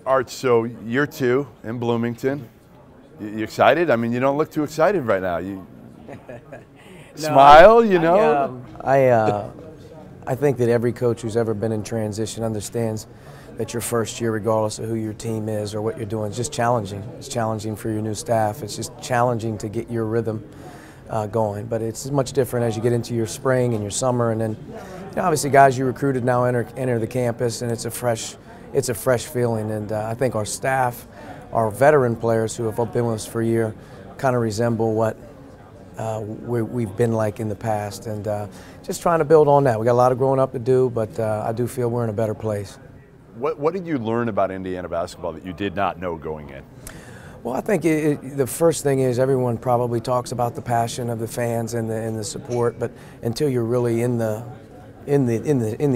Arch, so year 2 in Bloomington. You excited? I mean, you don't look too excited right now. You smile, you know? I think that every coach who's ever been in transition understands that your first year, regardless of who your team is or what you're doing, is just challenging. It's challenging for your new staff. It's just challenging to get your rhythm going. But it's much different as you get into your spring and your summer, and then obviously guys you recruited now enter the campus, and it's a fresh feeling. And I think our staff, our veteran players who have been with us for a year, kind of resemble what we've been like in the past, and just trying to build on that. We got a lot of growing up to do, but I do feel we're in a better place. What did you learn about Indiana basketball that you did not know going in? Well, I think the first thing is everyone probably talks about the passion of the fans and the support, but until you're really in the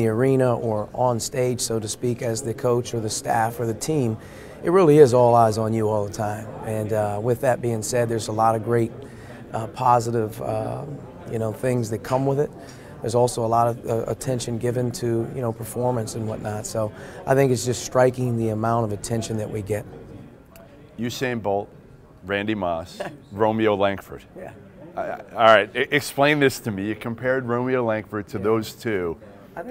arena or on stage, so to speak, as the coach or the staff or the team, it really is all eyes on you all the time. And with that being said, there's a lot of great positive things that come with it. There's also a lot of attention given to performance and whatnot. So I think it's just striking the amount of attention that we get. Usain Bolt, Randy Moss, Romeo Langford. Yeah. All right, explain this to me. You compared Romeo Langford to those two, I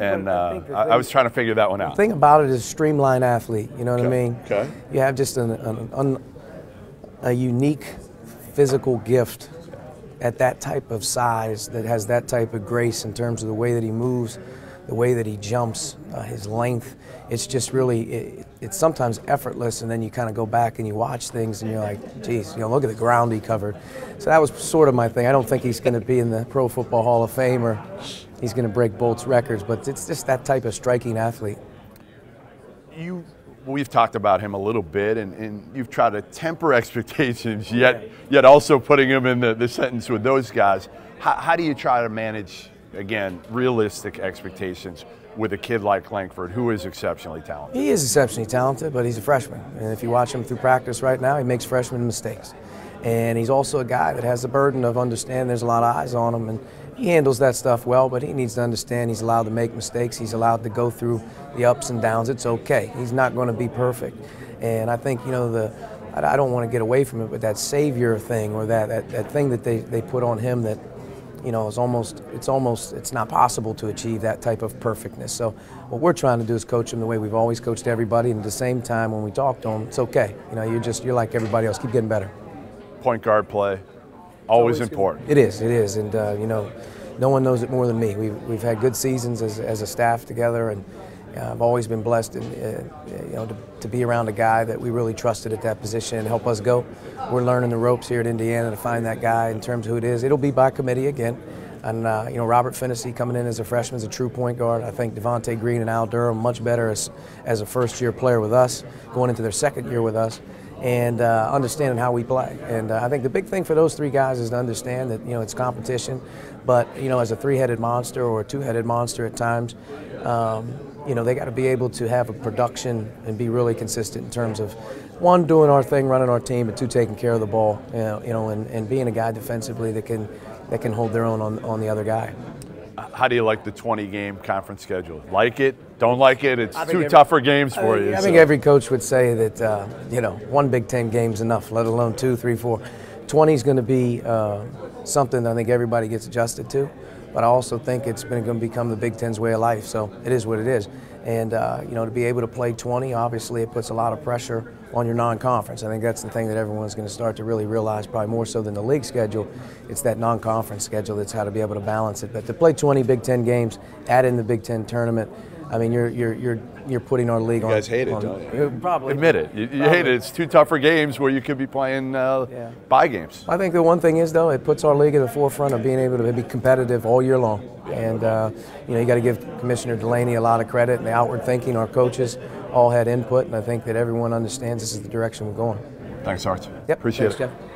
was trying to figure that one out. The thing about it is streamlined athlete, you know what I mean? Okay. You have just a unique physical gift at that type of size that has that type of grace in terms of the way that he moves, the way that he jumps, his length. It's just really, it's sometimes effortless, and then you kind of go back and you watch things and you're like, geez, look at the ground he covered. So that was sort of my thing. I don't think he's going to be in the Pro Football Hall of Fame or he's going to break Bolt's records, but it's just that type of striking athlete. We've talked about him a little bit, and you've tried to temper expectations, yet also putting him in the sentence with those guys. How do you try to manage, again, realistic expectations with a kid like Langford, who is exceptionally talented? He is exceptionally talented, but he's a freshman. And if you watch him through practice right now, he makes freshman mistakes. And he's also a guy that has the burden of understanding there's a lot of eyes on him, and he handles that stuff well, but he needs to understand he's allowed to make mistakes. He's allowed to go through the ups and downs. It's okay. He's not going to be perfect. And I think, I don't want to get away from it, but that savior thing, or that thing that they put on him that, it's not possible to achieve that type of perfectness. So what we're trying to do is coach him the way we've always coached everybody, and at the same time when we talk to him, it's okay. You're like everybody else. Keep getting better. Point guard play, always important. It is, and no one knows it more than me. We've had good seasons as a staff together, and I've always been blessed, to be around a guy that we really trusted at that position and help us go. We're learning the ropes here at Indiana to find that guy in terms of who it is. It'll be by committee again. And, Robert Finnessy coming in as a freshman is a true point guard. I think Devontae Green and Al Durham much better as a first-year player with us, going into their second year with us, and understanding how we play. And I think the big thing for those three guys is to understand that, it's competition, but, as a three-headed monster or a two-headed monster at times, they got to be able to have a production and be really consistent in terms of, one, doing our thing, running our team, and two, taking care of the ball, and being a guy defensively that can hold their own on the other guy. How do you like the 20-game conference schedule? Like it? Don't like it? It's two tougher games for you. I think every coach would say that, one Big Ten game's enough, let alone 2, 3, 4. 20 is going to be something that I think everybody gets adjusted to, but I also think it's going to become the Big Ten's way of life, so it is what it is. And, to be able to play 20, obviously it puts a lot of pressure on your non-conference. I think that's the thing that everyone's going to start to really realize, probably more so than the league schedule. It's that non-conference schedule that's how to be able to balance it. But to play 20 Big Ten games, add in the Big Ten tournament, I mean, you're putting our league on. You guys hate it, don't you? Probably. Admit it. You hate it. It's two tougher games where you could be playing bye games. I think the one thing is, though, it puts our league at the forefront of being able to be competitive all year long. And, you got to give Commissioner Delaney a lot of credit, and the outward thinking, our coaches all had input, and I think that everyone understands this is the direction we're going. Thanks, Arch. Yep. Appreciate Thanks, it. Jeff.